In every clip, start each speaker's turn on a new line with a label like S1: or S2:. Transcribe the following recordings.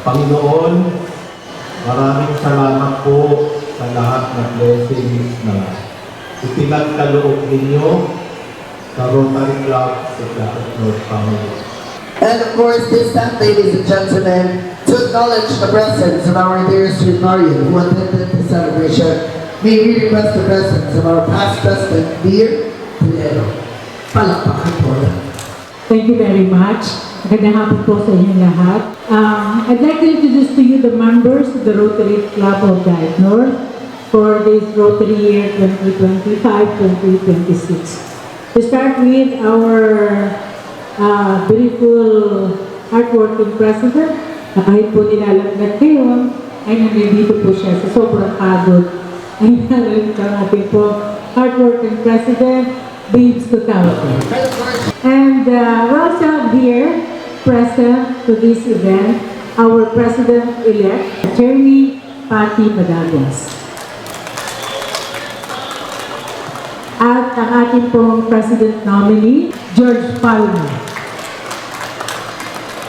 S1: Panginoon, maraming salamat po sa lahat ng blessings na ipinagkaloob ninyo sa Rotary Club sa Dagat North Family.
S2: And of course, this time, ladies and gentlemen, to acknowledge the presence of our dearest Rotarian who attended the celebration, may we request the presence of our past president, Dear Pinero. Palakpakan po.
S3: Thank you very much. Magandang hapon po sa inyong lahat. I'd like to introduce to you the members of the Rotary Club of Dagat North for this Rotary year 2025-2026. To start with our beautiful hardworking president, na kahit po nilalaglag ngayon, ay nandito po siya sa sobrang pagod. Ay nalalit ang ating po hardworking president, Babes Cotauco. And we also have here, present to this event, our President-elect, Attorney Patty Badagas. At ang ating pong President nominee, George Palma.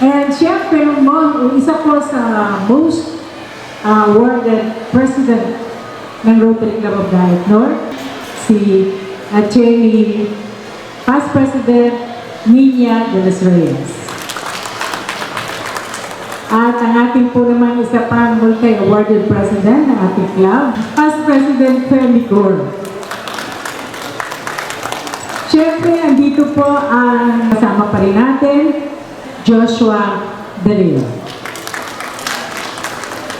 S3: And syempre, isa po sa most awarded President ng Rotary Club of Dagat North, si Attorney Past President Nina de los Reyes. At ang ating po naman isa pang multi-awarded President ng ating club, Past President Femi Cor. Siyempre, andito po ang kasama pa rin natin, Joshua Dario.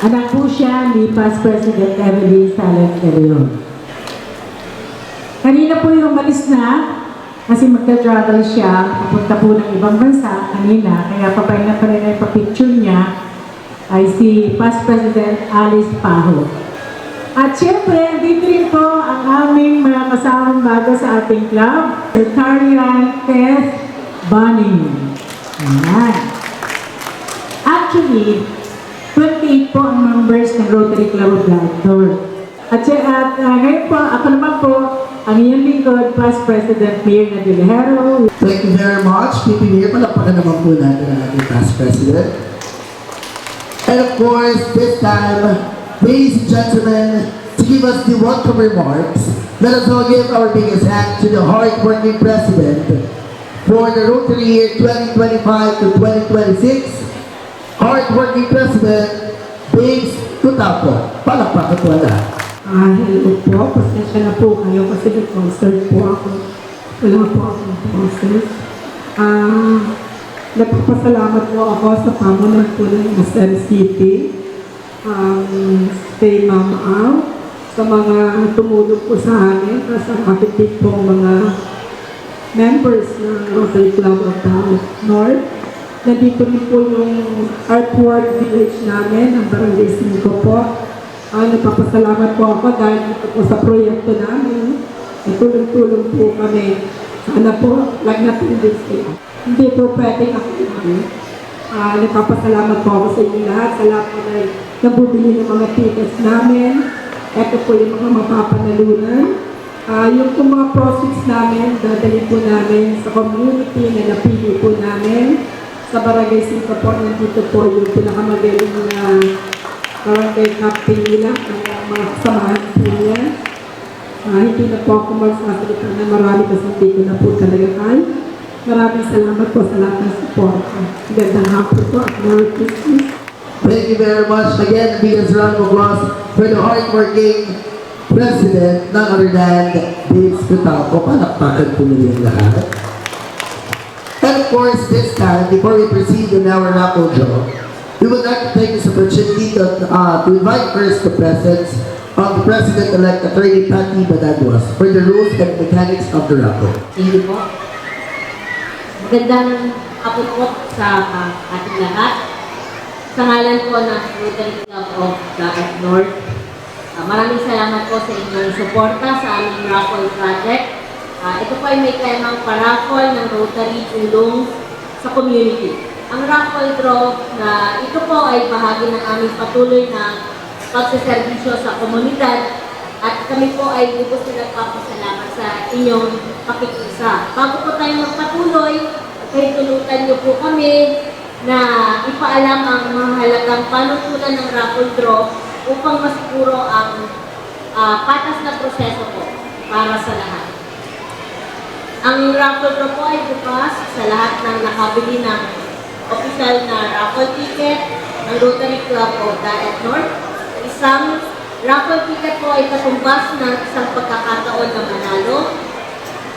S3: Anak po siya ni Past President Evelyn Salem Dario. Kanina po yung umalis na, kasi magta-travel siya, papunta po ng ibang bansa kanina, kaya papahinga pa rin na ipapicture niya, ay si Past President Alice Paho. At syempre, dito rin po ang aming mga kasamang bago sa ating club, Rotarian Tess Bunning. Ayan. Actually, 28 po ang members ng Rotary Club of Dagat North. At ngayon po, ako naman po, ang iyong lingkod, Past President Mirna De Lejero.
S2: Thank you very much. PPBA, palakpakan naman po natin ang ating past president. And of course, this time, ladies and gentlemen, to give us the welcome remarks, let us all give our biggest hand to the hard-working president for the Rotary year 2025 to 2026. Hard-working president, Babes Cotauco. Palakpakan po na.
S3: Hello po, pasensya na po kayo kasi nag-concert po ako. Wala po akong process. Nagpapasalamat po ako sa pamunan po ng SMCP, kay Ma'am Al, sa mga tumulong po sa amin, sa aking pong mga members ng Rotary Club of Dagat North. Nandito rin po yung artwork village namin, ang Barangay 5 po. Nagpapasalamat po ako dahil dito po sa proyekto namin. Tulong-tulong po kami. Sana po, lagnatin din sila. Hindi po pwedeng ako namin. Nagpapasalamat po ako sa inyo lahat. Sa lahat po na nabubili ng mga tickets namin. Ito po yung mga mapapanalunan. Yung po mga profits namin, dadali po namin sa community na napili po namin. Sa Barangay 5 po, nandito po yung pinakamagaling na barangay captain nila, ang mga kasamahan po niya. Hindi na po ako magsasalita na marami kasi hindi ko na po talaga kaya. Maraming salamat po sa lahat ng support. Gandang hapon po at Merry Christmas.
S2: Thank you very much. Again, biggest round of applause for the hardworking president, none other than Babes Cotauco. Palakpakan po nila lahat. And of course, this time, before we proceed in our raffle draw, we would like to take this opportunity to invite first the presence of the President-elect Attorney Patty Badagas for the rules and mechanics of the raffle.
S4: Thank you po. Magandang hapon po sa ating lahat. Sa ngalan po ng Rotary Club of Dagat North, maraming salamat po sa inyong suporta sa aming raffle project. Ito po ay may temang paraffle ng Rotary tulong sa community. Ang raffle draw na ito po ay bahagi ng aming patuloy na pagsaserbisyo sa komunidad At kami po ay lubos na nagpapasalamat sa inyong pakikiisa. Bago po tayo magpatuloy, ay tulutan niyo po kami na ipaalam ang mahalagang panuntunan ng raffle draw upang masiguro ang patas na proseso po para sa lahat. Ang raffle draw po ay bukas sa lahat ng nakabili ng official na raffle ticket ng Rotary Club of Daet North. Isang raffle ticket po ay katumbas ng isang pagkakataon na manalo.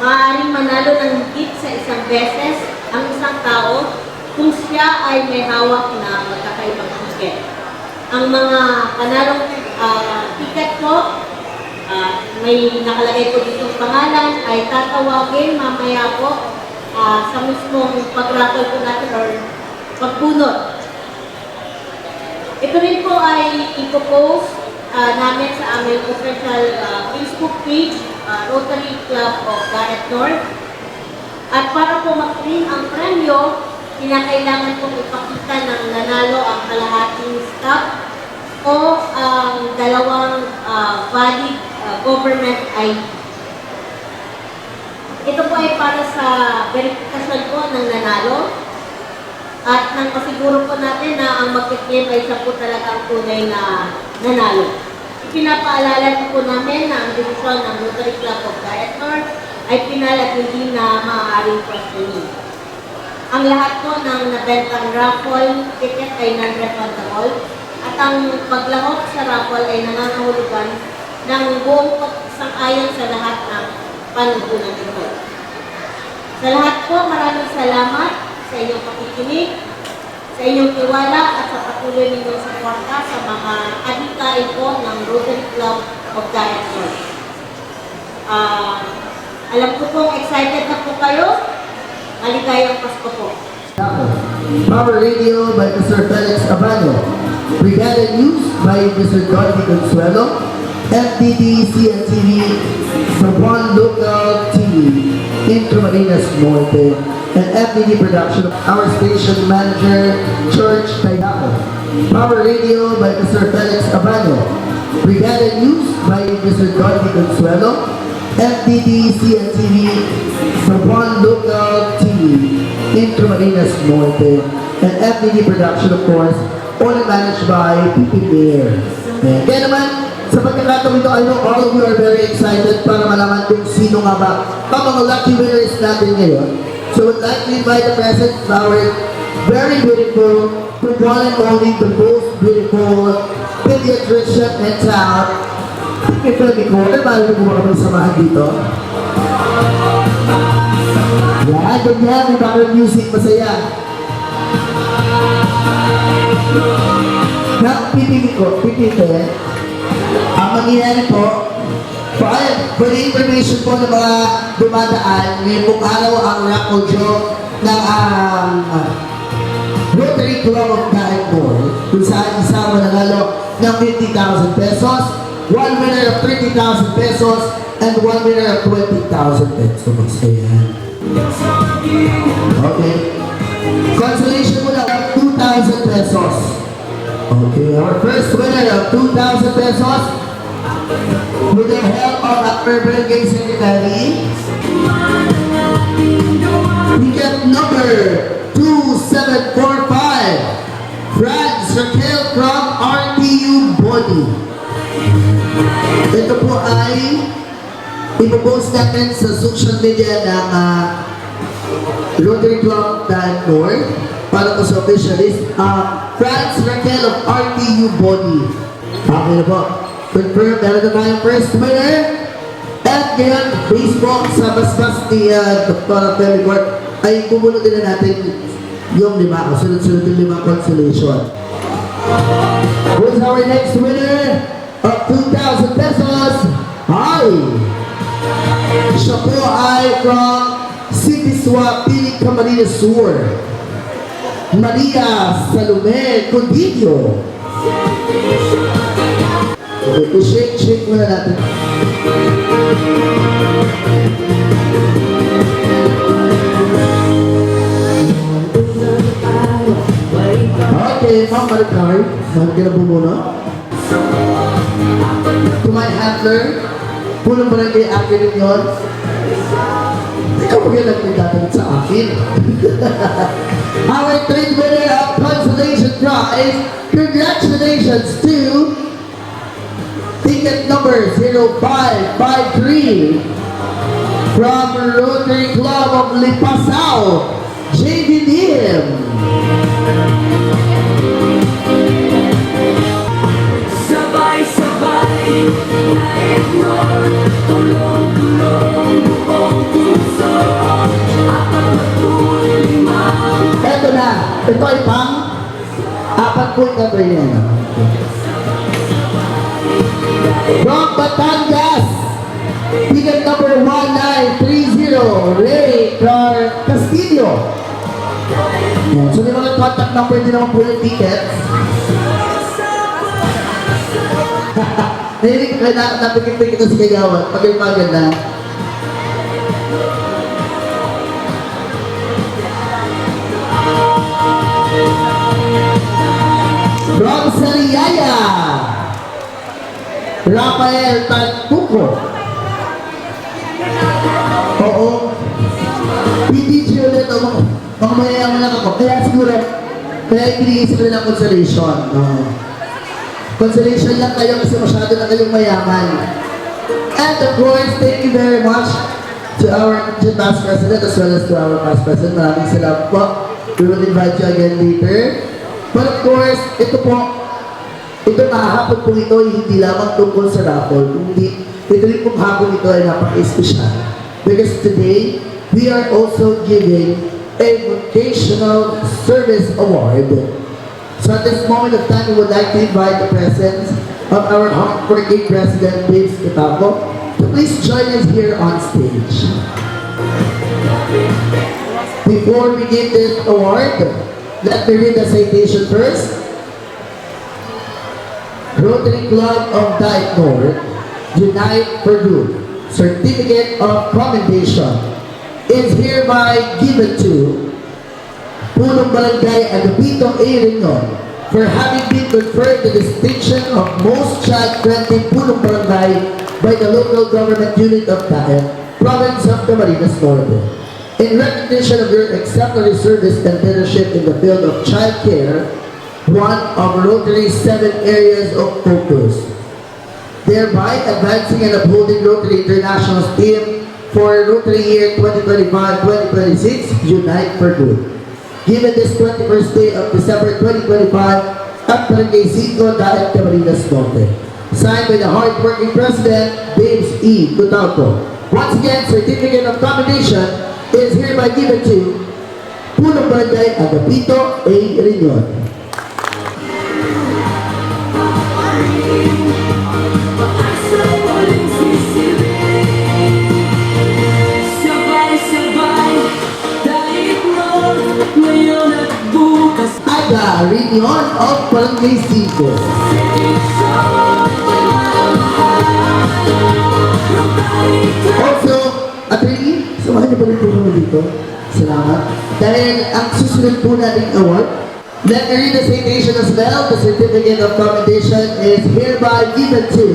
S4: Maaaring manalo ng higit sa isang beses ang isang tao kung siya ay may hawak na magkakaibang ticket. Ang mga panalong ticket po, may nakalagay po ditong pangalan, ay tatawagin mamaya po sa mismong pag-raffle po natin or pagbunot. Ito rin po ay ipopost namin sa aming official Facebook page, Rotary Club of Daet North. At para po mag-claim ang premyo, kinakailangan pong ipakita ng nanalo ang kalahating stock o ang dalawang valid government ID. Ito po ay para sa verifikasyon po ng nanalo at nang pasiguro po natin na ang mag-claim ay siya po talaga ang tunay na nanalo. Pinapaalala po namin na ang desisyon ng Rotary Club of Daet North ay pinal at hindi na maaaring questioning. Ang lahat po ng nabentang raffle ticket ay non-refundable at ang paglahok sa raffle ay nangangahulugan ng buong pag-sang-ayon sa lahat ng panuntunan ito. Sa lahat po, maraming salamat sa inyong pakikinig, sa inyong tiwala at sa patuloy ninyong suporta sa mga adhikain po ng Rotary Club of Daet North. Alam ko pong excited na po kayo. Maligayang Pasko po.
S2: Power Radio by Mr. Felix Abano. Brigada News by Mr. Dorothy Consuelo. FDD CNTV from One Local TV in Camarines Norte. And FDD Production, our station manager, George Tayaco. Power Radio by Mr. Felix Abano. Brigada News by Mr. Dorothy Consuelo. FDD CNTV from One Local TV in Camarines Norte. And FDD Production, of course, only managed by PP Mayor. Kaya naman, sa pagkakataon ito, I know all of you are very excited para malaman kung sino nga ba ang mga lucky winners natin ngayon. So would like to invite the present of our very beautiful, the one and only, the most beautiful pediatrician in town. Ito ni ko, paano mo ba kami samahan dito? Yan, ganyan, may background music, masaya. Na, pipipin, ang mangyayari po, for the information po ng mga dumadaan, ngayong araw ang raffle draw ng Rotary Club of Daet North, kung saan isa mananalo ng 50,000 pesos, one winner of 30,000 pesos, and one winner of 20,000 pesos. Ayan. Okay. Consolation mo na 2,000 pesos. Okay, our first winner of 2,000 pesos with the help of our Barangay Secretary. Ticket number 2745, Franz Raquel from RTU Body. Ito po ay ipopost natin sa social media ng Rotary Club Daet North para po sa official list. Franz Raquel of RTU Body. Okay na po. Confirm, meron na tayong first winner. At ngayon, Facebook sa basbas ni Dr. Ferry Court ay kumunod din na natin yung 5. Sunod-sunod yung 5 consolation. Who's our next winner of 2,000 pesos? Hi! Siya po ay from City Swapili, Camarines Sur. Maria Salome Condillo. Okay, shake muna natin. Okay, Ma'am Maricar, saan ka na po muna? to my handler, punong barangay akin yun. Ikaw ba yan nagtatanong sa akin? Our third winner of consolation prize, congratulations to ticket number 0553 from Rotary Club of Lipasaw, JV Lim.
S5: Sabay-sabay, na-ignore, tulong-tulong, buong puso, at pagpatuloy limang.
S2: Eto na, ito ay pang apat po na ba yan? From Batangas, ticket number 1930, Ray Castillo. Yan. So may mga contact number din naman po yung tickets. Nahilig ka na napikit-pikit ito si Kagawan. Pag yung maganda. From Sariaya, Rafael Tantuco. Oo. PDG ulit ang mga mayayaman lang ako. Kaya siguro, kaya ibinigay sila ng consolation. Consolation lang kayo kasi masyado na kayong mayaman. And of course, thank you very much to our past president as well as to our past president. Maraming salamat po. We will invite you again later. But of course, ito mahahapon po ito ay hindi lamang tungkol sa raffle, kundi ito rin pong hapon ito ay napaka-espesyal. Because today, we are also giving a vocational service award. So at this moment of time, we would like to invite the presence of our hardworking President, James Katapo, to please join us here on stage. Before we give this award, let me read the citation first. Rotary Club of Diet North, Unite for Good, Certificate of Commendation is hereby given to Punong Barangay Agapito A. Ringon for having been conferred the distinction of Most Child-Friendly Punong Barangay by the local government unit of Daet, Province of Camarines Norte. In recognition of your exemplary service and leadership in the field of child care, one of Rotary's 7 areas of focus, thereby advancing and upholding Rotary International's theme for Rotary Year 2025-2026, Unite for Good. Given this 21st day of December 2025 at Barangay 5, Daet, Camarines Norte. Signed by the hard-working President, James E. Cutalco. Once again, Certificate of Commendation is hereby given to Punong Barangay Agapito A. Ringon. Aga Ringon of Barangay 5. Also, Attorney, samahan niyo pa rin po kami dito. Salamat. Dahil ang susunod po nating award, let me read the citation as well. The Certificate of Commendation is hereby given to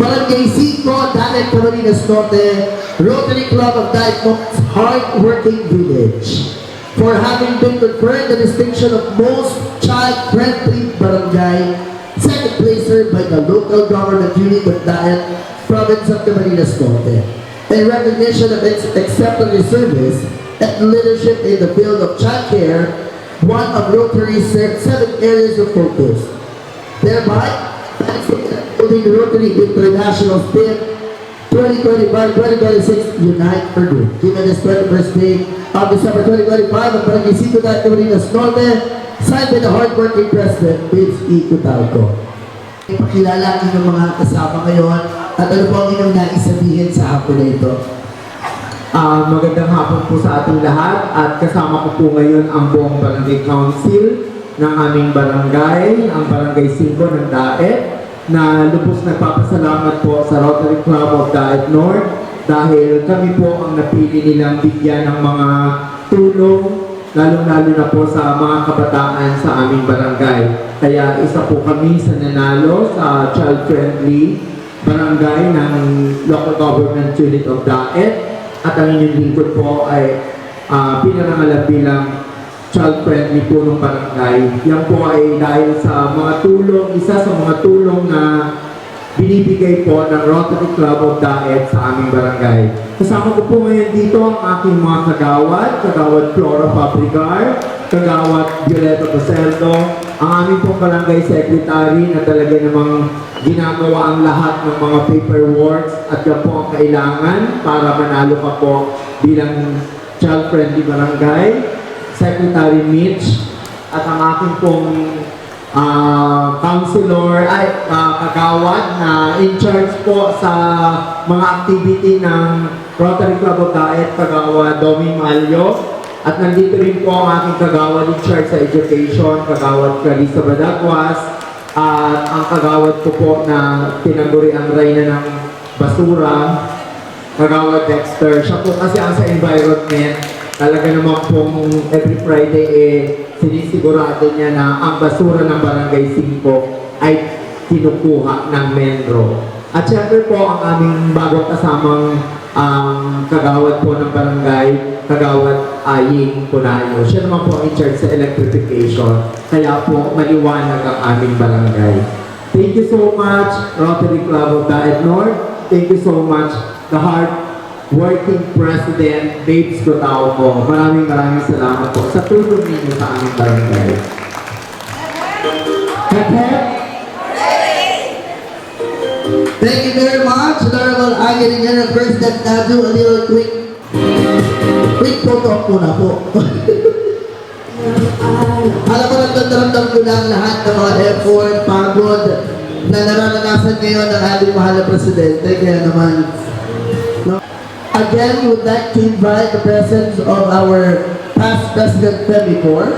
S2: Barangay 5, Daet, Camarines Norte, Rotary Club of Diet North's Hard-Working Village, for having been conferred the distinction of Most Child-Friendly Barangay, second placer by the local government unit of Daet, Province of Camarines Norte, in recognition of its exemplary service and leadership in the field of child care, one of Rotary's 7 areas of focus, thereby holding the Rotary International theme 2025-2026 Unite for Good. Given this 21st day of December 2025 at Barangay 5, Daet, Camarines Norte, signed by the hardworking President, James E. Cutalco. Ipakilala ang inyong mga kasama ngayon at ano po ang inyong nais sabihin sa hapon na ito?
S6: Magandang hapon po sa ating lahat at kasama ko po ngayon ang buong Barangay Council ng aming barangay, ang Barangay 5 ng Daet, na lubos nagpapasalamat po sa Rotary Club of Daet North dahil kami po ang napili nilang bigyan ng mga tulong lalong-lalo na po sa mga kabataan sa aming barangay. Kaya isa po kami sa nanalo sa child-friendly barangay ng Local Government Unit of Daet at ang inyong lingkod po ay pinarangalan bilang child-friendly po ng barangay. Yan po ay dahil sa mga tulong, isa sa mga tulong na binibigay po ng Rotary Club of Daet sa aming barangay. Kasama ko po ngayon dito ang aking mga kagawad Flora Fabricar, kagawad Violeta Baseldo, ang aming pong barangay secretary na talaga namang ginagawa ang lahat ng mga paperwork at yan po ang kailangan para manalo ka po bilang child-friendly barangay, Secretary Mitch, at ang aking pong counselor ay kagawad na in charge po sa mga activity ng Rotary Club of Daet, kagawad Domi Malyo, at nandito rin po ang aking kagawad in charge sa education, kagawad Clarissa Badagwas, at ang kagawad ko po na tinaguri ang reyna ng basura, kagawad Dexter. Siya po kasi ang sa environment, talaga naman pong every Friday sinisigurado niya na ang basura ng Barangay 5 ay kinukuha ng Menro. At syempre po ang aming bagong kasamang kagawad po ng barangay, kagawad Aying Punayo. Siya naman po in charge sa electrification. Kaya po maliwanag ang aming barangay. Thank you so much, Rotary Club of Daet North. Thank you so much, the Heart Working President, Babes Cotauco. Maraming salamat po sa tulong ninyo sa aming barangay.
S2: Thank you very much, Honorable Agin General President. Now do a little quick photo op muna po. Alam ko nagdadaramdam ko na ang lahat ng mga effort, pagod na nararanasan ngayon ng ating mahal na Presidente. Kaya naman, again, we would like to invite the presence of our past President Femi Cor,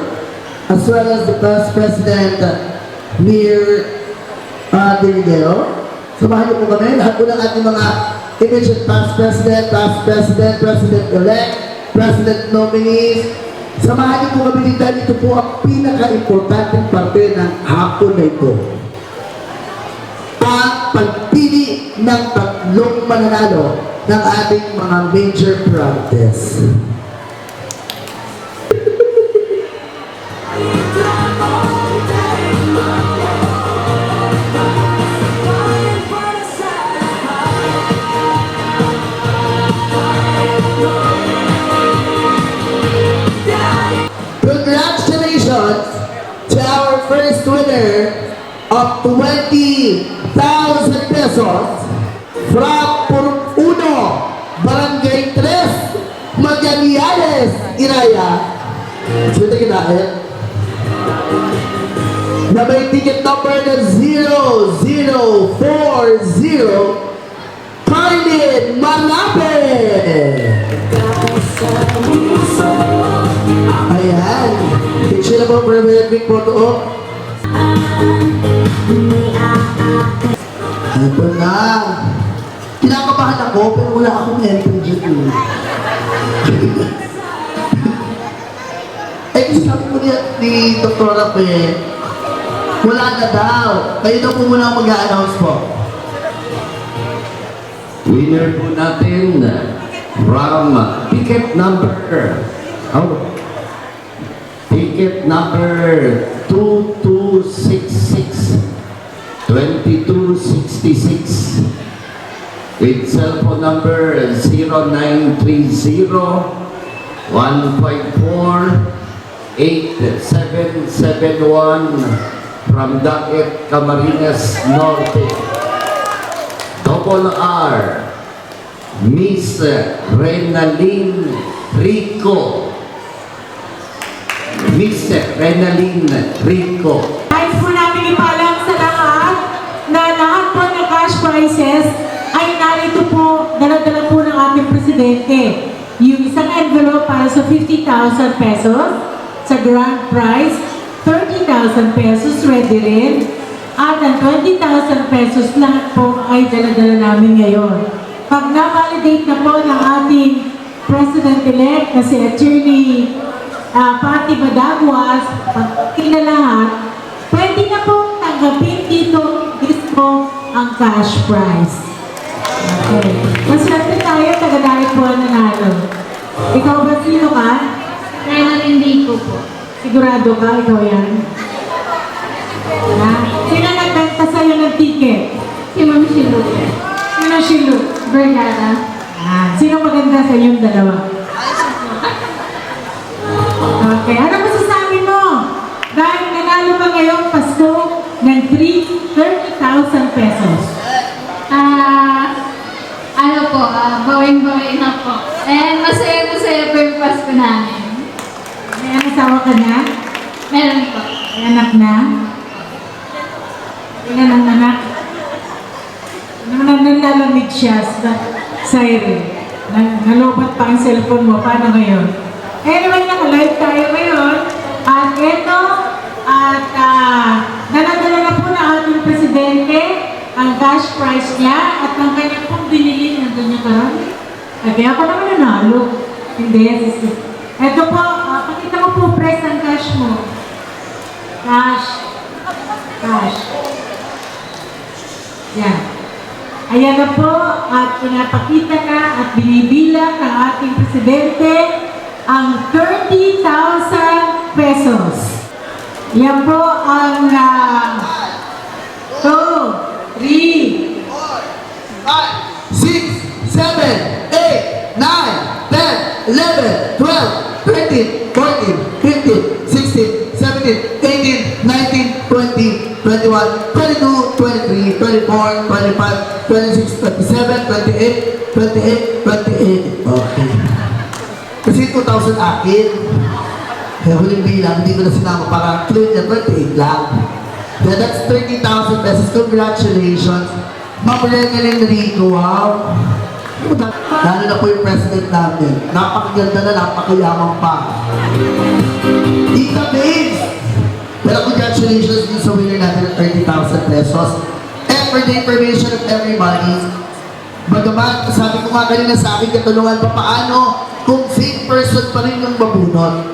S2: as well as the past President Mir Dirigeo. Samahan niyo po kami, lahat po ng ating mga immediate past President, President-elect, President nominees. Samahan niyo po kami dito dahil ito po ang pinaka-importanting parte ng hapon na ito. Ang pagpili ng tatlong mananalo ng ating mga major practice. Congratulations to our first winner of 20,000 pesos from Puruno, Barangay 3, Magallanes, Iraya. Sino kinahin? Na may ticket number na 0040, Carlin Manape. Ayan. Picture na po for a very quick photo op. Ito na. Kinakabahan ako pero wala akong entry dyan. Eh kasi sabi ko ni Dr. Rape, wala na daw. Kayo daw po muna mag-a-announce po.
S7: Winner po natin from ticket number 2266 2266 with cellphone number 0930-154-8771 from Daet Camarines Norte. Double R, Miss Renaline Rico. Miss Renaline Rico.
S8: Nais po namin ipalam sa lahat na lahat po ng cash prizes ay narito po, dala-dala po ng ating presidente. Yung isang envelope para sa 50,000 pesos sa grand prize, 30,000 pesos ready rin, at ang 20,000 pesos lahat po ay dala-dala namin ngayon. Pag na-validate na po ng ating President-elect na si Attorney pati Badaguas, pagkakin na lahat, pwede na pong tanggapin dito mismo ang cash prize. Okay. Maswerte tayo, taga-dahil po ang nanalo. Ikaw ba sino ka?
S4: Kaya hindi ko po.
S8: Sigurado ka, ikaw yan? Ha? Sino nagbenta sa'yo ng ticket?
S4: Si Ma'am Shilu.
S8: Sino Shilu?
S4: Bernada.
S8: Sino maganda sa inyong dalawa? Okay, ano masasabi mo? Dahil nanalo ka ngayong Pasko ng 30,000 pesos.
S4: Ano po, bawing-bawing na po. And masaya-masaya po yung Pasko namin.
S8: May asawa ka na?
S4: Meron po.
S8: May anak na? Ilan ang anak? Nalalamig siya sa siren. Nalobat pa ang cellphone mo. Paano ngayon? Anyway, naka-live tayo ngayon. At ito, daladala na po ng ating presidente ang cash prize niya at ang kanyang pong binili ng kanyang karami. Kaya ako naman nanalo. Hindi, sister. Ito po, pakita mo po, press ang cash mo. Cash. Cash. Yan. Ayan na po, at pinapakita na at binibilang ng ating presidente ang 30,000 pesos. Yan po ang 2, 3,
S2: 6, 7, 8, 9, 10, 11, 12, 13, 14, 15, 16, 17, 18, 19, 20, 21, 22, 23, 24, 25, 26, 27, 28, 28, 28. Okay. Kasi 2,000 akin. Kaya huling bilang, hindi ko na sinama para clear na 28 lang. Kaya that's 30,000 pesos. Congratulations. Ma'am Renalyn Rico, wow. Lalo na po yung president namin. Napakaganda na, napakayaman pa. Tita Babes! Pero congratulations din sa winner natin ng 30,000 pesos. And for the information of everybody, bagaman, sabi ko nga kanina sa akin, katulungan pa paano kung same person pa rin yung babunot.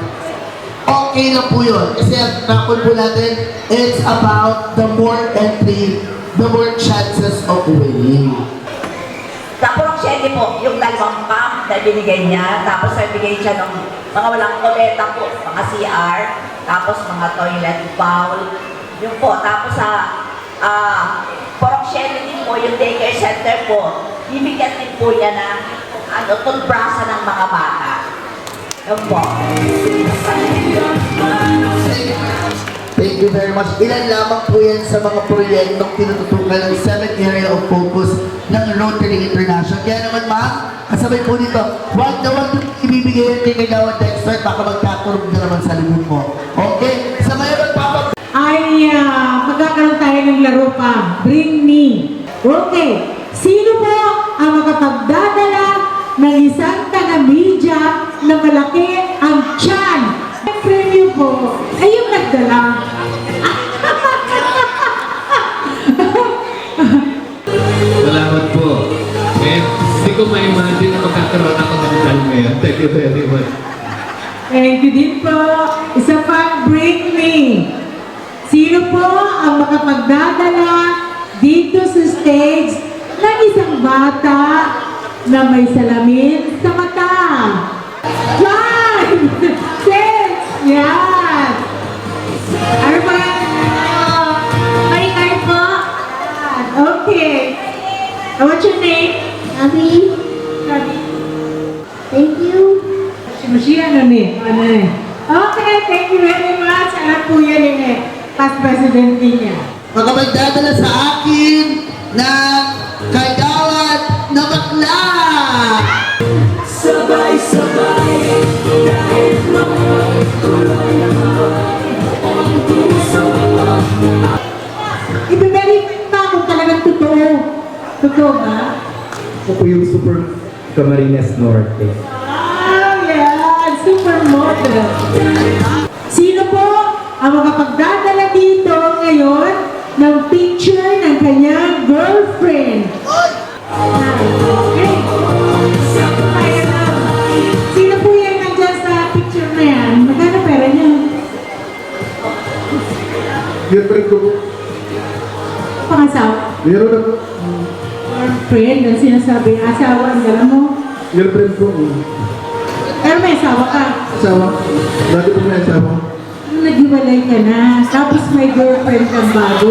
S2: Okay na po yun. Kasi ang raffle po natin, it's about the more entry, the more chances of winning.
S9: Sa Purok po, yung dalawang pump na binigay niya, tapos nagbigay siya ng mga walang koleta po, mga CR, tapos mga toilet bowl, yun po. Tapos sa Purok din po, yung daycare center po, bibigyan din po niya ng tulbrasa ng mga bata. Yun po.
S2: Thank you very much. Ilan lamang po yan sa mga proyektong tinututukan ng 7th area of focus ng Rotary International. Kaya naman ma'am, kasabay po dito, wag na wag ibibigay yung kay Kagawad Dexter, baka magkaturog na naman sa libon mo. Okay? Sa mga magpapag...
S8: Ay, magkakaroon tayo ng laro pa. Bring me. Okay. Sino po ang makapagdadala ng isang taga-media na malaki ang tiyan? Ang premyo po ay yung nagdala.
S1: Salamat po. Eh, hindi ko ma-imagine na magkakaroon ako ng dahil ngayon. Thank you very much.
S8: Thank you din po. Isa pa, bring me. Sino po ang makapagdadala dito sa stage ng isang bata na may salamin sa mata? 5, 6, yan. Ano ba?
S4: Marikay po.
S8: Okay. What's your name?
S4: Abby.
S8: Sabi.
S4: Thank you.
S8: Si ano ni? Ano ni? Okay, thank you very much. Alam po yan yung past president niya.
S2: Magkapagdadala sa akin ng Kagawad na bakla!
S5: Sabay-sabay kahit noon tuloy naman ang puso.
S8: I-verify pa kung talagang totoo. Totoo ba?
S6: Ako po yung Super Camarines Norte.
S8: Ah, yan! Supermodel. Sino po ang makapagdadala dito ngayon ng picture ng kanyang girlfriend? Okay. Sino po yan nandyan sa picture na yan? Magkano
S2: Girlfriend ko po.
S8: Pangasawa?
S2: Meron na po.
S8: Girlfriend, ang sinasabi, asawa, ang dala mo.
S2: Girlfriend ko.
S8: Pero may asawa ka.
S2: Asawa. Dati po may asawa.
S8: Naghiwalay ka na, tapos may girlfriend kang bago.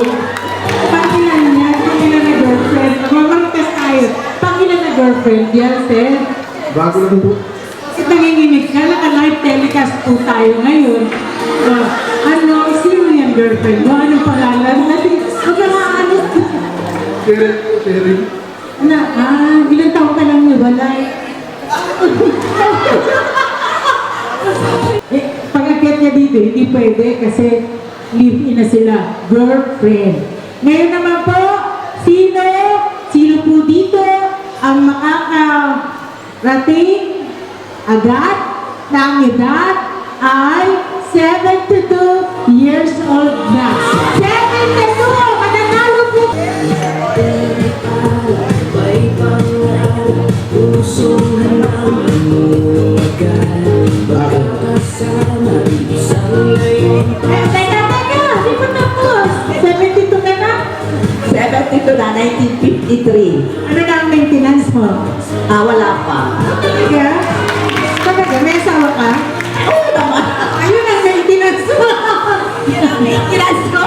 S8: Pangilan niya, pangilan na girlfriend. Magmamaritas tayo. Pangilan na girlfriend yan, sir.
S2: Bago lang po.
S8: Kasi nanginginig ka, naka-live telecast po tayo ngayon. Ano, sino yung girlfriend mo? Anong pangalan? Huwag ka nga ano.
S2: Karen po, Karen.
S8: Ilang taon ka lang niwalay? Pag-akyat niya dito, hindi pwede kasi live-in na sila. Girlfriend. Ngayon naman po, sino po dito ang makakarating agad na ang edad ay 72 years old na. 72! Mananalo po!
S5: May pangarap, pusong magkakasama, isang ngayon.
S8: Teka! Di ba tapos? 72 ka na?
S9: 72 na, 1953.
S8: Ano na ang maintenance mo?
S9: Wala pa.
S8: Talaga? Talaga? May asawa ka?
S9: Oo naman.
S8: Ayun ang maintenance mo!
S9: Yan ang maintenance ko.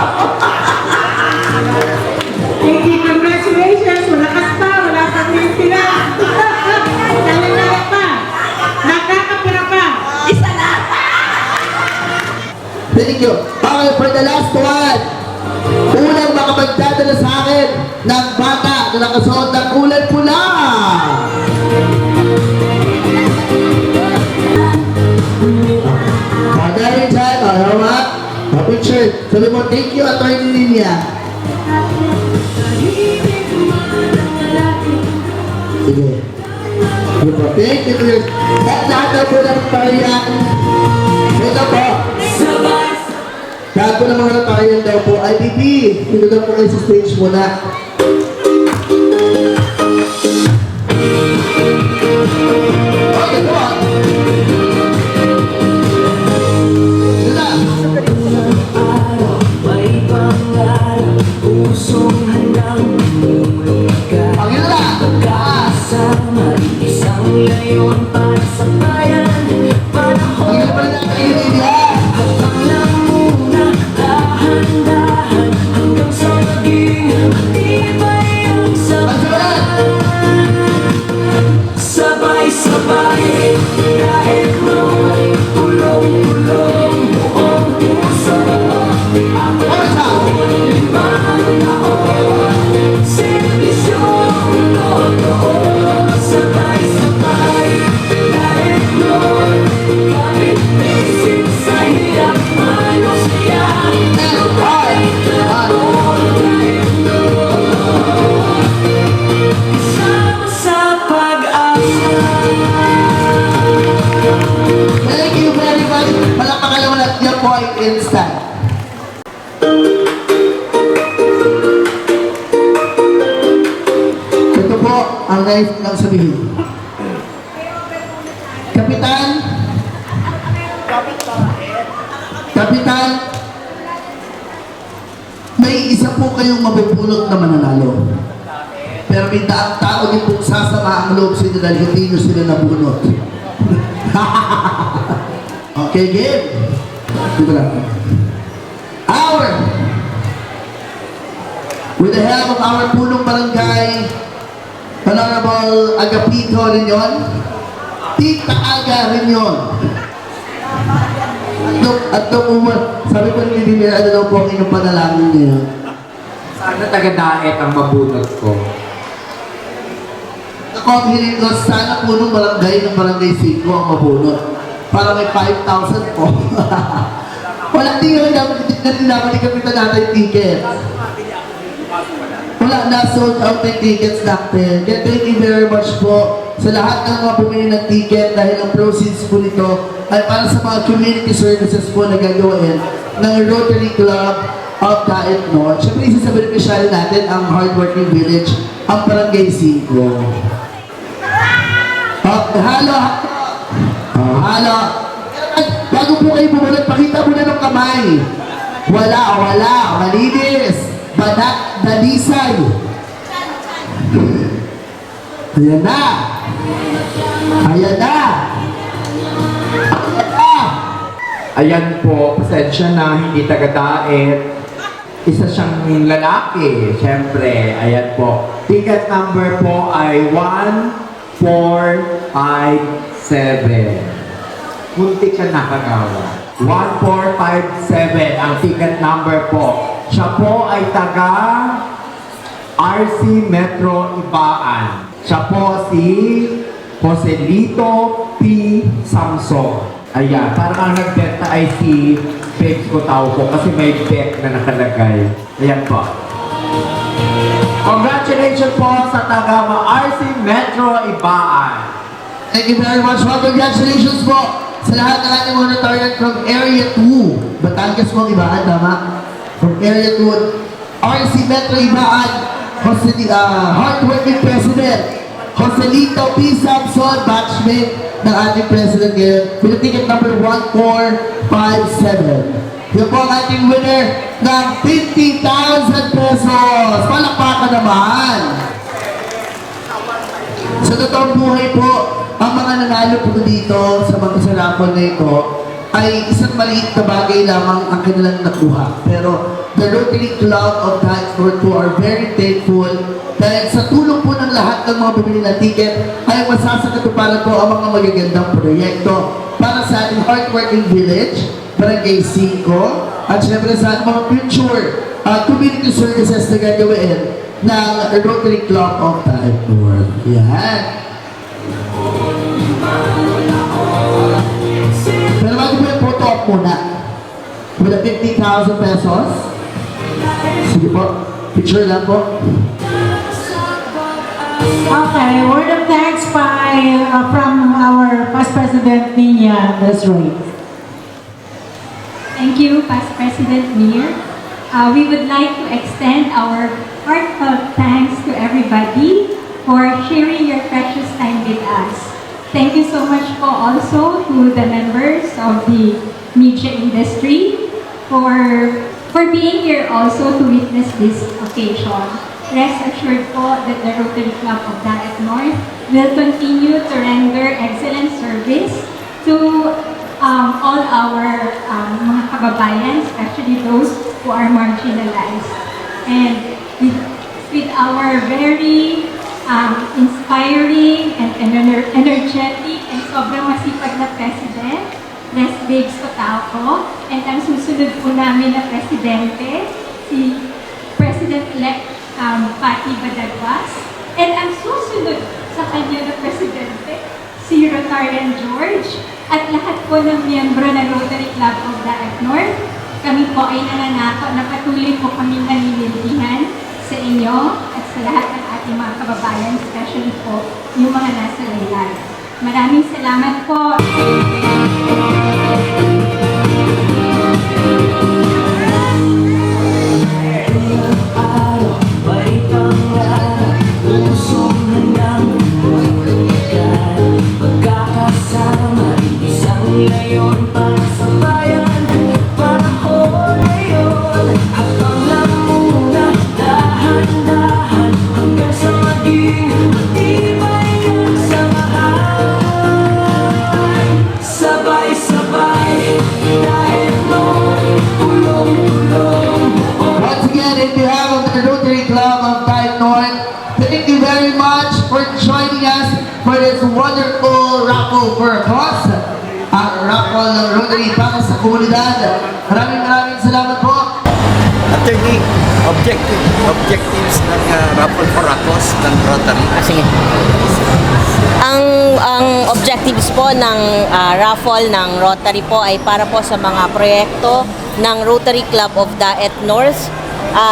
S8: Thank you, congratulations! Wala ka pa, wala kang maintenance! Talaga pa! Nakakapira pa!
S9: Isa na.
S2: Thank you. Okay, for the last one. Unang makapagdadala sa akin ng bata na nakasuot ng kulay pula. Dahil dyan, ayaw nga. Picture. Sabi mo, thank you, Atty. Lilia. Sige. Sige po. Thank you. At lahat na po ng pariyan. Ito po. Lahat po ng mga natakayan daw po. IPP, ito daw po kayo sa stage muna. Okay po.
S5: May pangarap, pusong handang bumulog
S2: Ang yun na.
S5: kasama, isang layon para sa bayan.
S2: Ang yun pala na kayo niya.
S5: Habang lang muna, dahan-dahan, hanggang sa maging matibay ang sabay. Sabay-sabay, kahit no'y pulong-pulong buong puso. Ako'y limang taon, serbisyong totoo. Sabay-sabay, kahit no'y kapit-pisip sa hirap malusya. Kasama sa pag-asa.
S2: Thank you very much. Palakpakan naman at yan po ay instant. Ito po ang nais lang sabihin. Kapitan, may isa po kayong mabubulot na mananalo. Pero may daang tao din pong sasama ang loob sa inyo dahil hindi nyo sila nabunot. Okay, game. Dito lang. With the help of our punong barangay, Honorable Agapito Riñon, Tita Aga Riñon. At nung sabi ko rin hindi nila ano daw po ang inyong panalangin niya.
S6: Sana taga-daet ang mabunot ko.
S2: Ako ang hiling ko, sana punong barangay ng Barangay 5 ang mabunot. Para may 5,000 po. Wala, hindi nga dapat ni Kapitan natin yung ticket. Wala, na-sold out yung tickets natin. Kaya thank you very much po sa lahat ng mga bumili ng ticket dahil ang proceeds po nito ay para sa mga community services po na gagawin ng Rotary Club of Daet North. Siyempre, isa sa beneficiary natin ang hardworking village, ang Barangay 5. Halo. Bago po kayo bumulat, pakita mo na ng kamay. Wala. Malinis. Banak Dalisay. Ayan na.
S6: Ayan po, pasensya na, hindi taga-daet. Isa siyang lalaki, syempre. Ayan po. Ticket number po ay 1457. Muntik ka nakagawa. 1457 ang ticket number po. Siya po ay taga RC Metro Ibaan. Siya po si Joselito P. Samson. Ayan, parang ang nagbenta ay si Babes Cotao po kasi may bet na nakalagay. Ayan po. Congratulations po sa taga RC Metro Ibaan.
S2: Thank you very much. Well, congratulations po sa lahat ng ating monitoring from Area 2. Batangas mo Ibaan, tama? From Area 2, RC Metro Ibaan, hardworking President, Joselito P. Samson, batchmate ng ating President ngayon, with the ticket number 1457. Yan po ang ating winner ng 50,000 pesos. Palakpakan naman! Sa totoong buhay po, ang mga nanalo po dito sa mga sarapon na ito ay isang maliit na bagay lamang ang kanilang nakuha. Pero the Rotary Club of Tax North po are very thankful dahil sa tulong po ng lahat ng mga bumili ng ticket ay masasakatuparan po ang mga magagandang proyekto para sa ating hardworking village, Barangay 5, at syempre sa ating mga future community services na gagawin ng Rotary Club of Tax North. Yan. Pero bago po yung photo op muna. With the 50,000 pesos. Sige po. Picture lang po.
S8: Okay, word of thanks from our Past President Nina Desroy.
S10: Thank you, Past President Mir. We would like to extend our heartfelt thanks to everybody for sharing your precious time with us. Thank you so much po also to the members of the media industry for being here also to witness this occasion. Rest assured po that the Rotary Club of Daet North will continue to render excellent service to all our mga kababayan, especially those who are marginalized. And with our very inspiring and energetic and sobrang masipag na President, Pres Babes Cotao, and ang susunod po namin na Presidente, si President-elect Patty Badagwas, and ang susunod sa kanya na Presidente, si Rotarian George, at lahat po ng miyembro ng Rotary Club of Daet North. Kami po ay nananako na patuloy po kami naninilbihan sa inyo at sa lahat ng ating mga kababayan, especially po yung mga nasa laylayan. Maraming salamat po.
S2: Once again, in behalf of the Rotary Club of Daet North, thank you very much for joining us for this wonderful raffle for a cause. Ang raffle ng Rotary para sa komunidad. Maraming salamat po.
S7: Attorney, objectives ng raffle for a cause ng Rotary.
S4: Sige. Ang objectives po ng raffle ng Rotary po ay para po sa mga proyekto ng Rotary Club of Daet North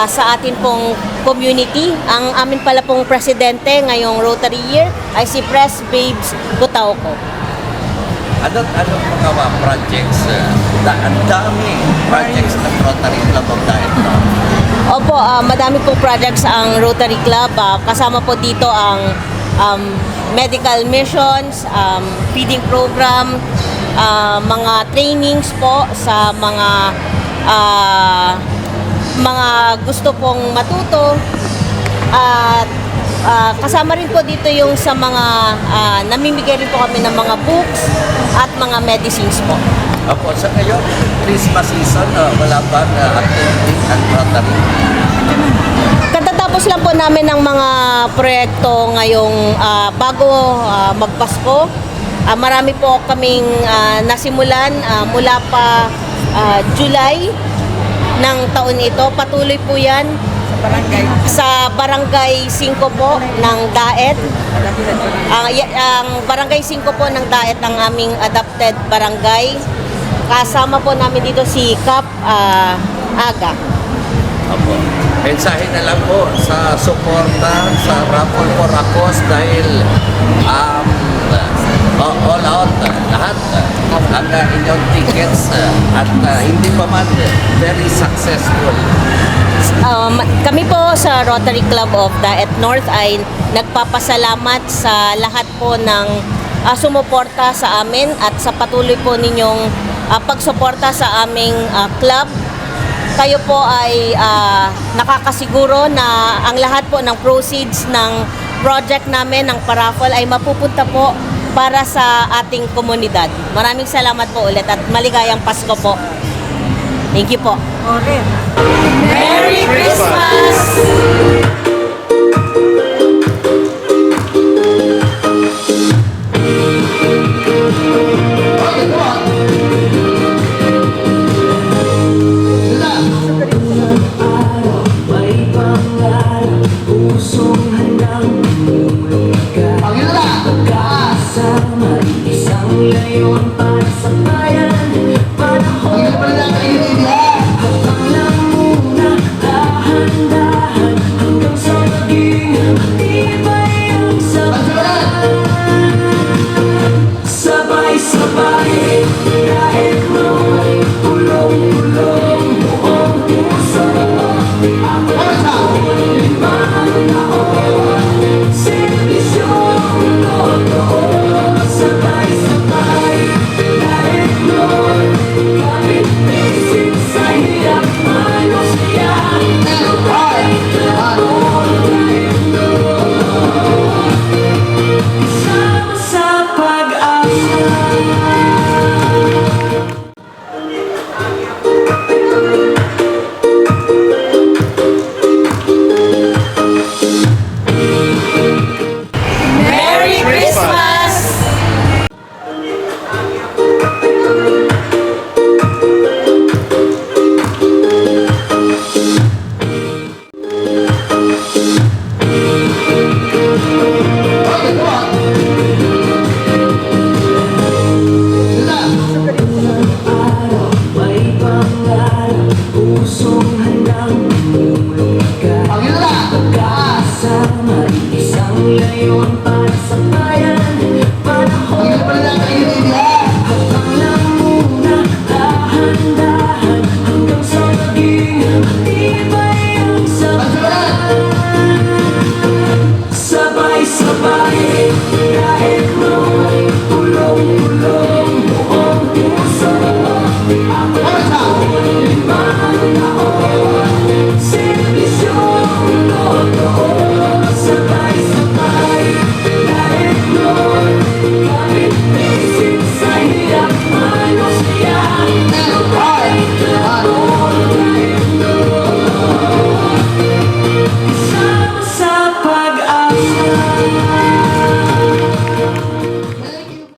S4: sa atin pong community. Ang amin pala pong presidente ngayong Rotary Year ay si Pres Babes Cotao.
S7: Ano mga projects? Ang dami projects ng Rotary Club of Daet North.
S4: Opo, madami pong projects ang Rotary Club. Kasama po dito ang medical missions, feeding program, mga trainings po sa mga mga gusto pong matuto at kasama rin po dito yung sa mga namimigay rin po kami ng mga books at mga medicines po.
S7: Opo, sa ngayon, Christmas season, wala bang activity at Rotary?
S4: Katatapos lang po namin ng mga proyekto ngayong bago magpasko. Marami po kaming nasimulan mula pa July ng taon ito. Patuloy po yan sa Barangay 5 po ng Daet. Ang Barangay 5 po ng Daet ang aming adopted barangay. Kasama po namin dito si Kap Aga.
S7: Opo. Mensahe na lang po sa suporta sa Raffle for a Cause dahil all out lahat ang inyong tickets at hindi pa man very successful.
S4: Kami po sa Rotary Club of Daet North ay nagpapasalamat sa lahat po ng sumuporta sa amin at sa patuloy po ninyong pagsuporta sa aming club. Kayo po ay nakakasiguro na ang lahat po ng proceeds ng project namin, ng paraffle, ay mapupunta po para sa ating komunidad. Maraming salamat po ulit at maligayang Pasko po. Thank you po. Merry Christmas!
S5: May pangarap, pusong handang lumagay. Pagkasama, isang layon para sa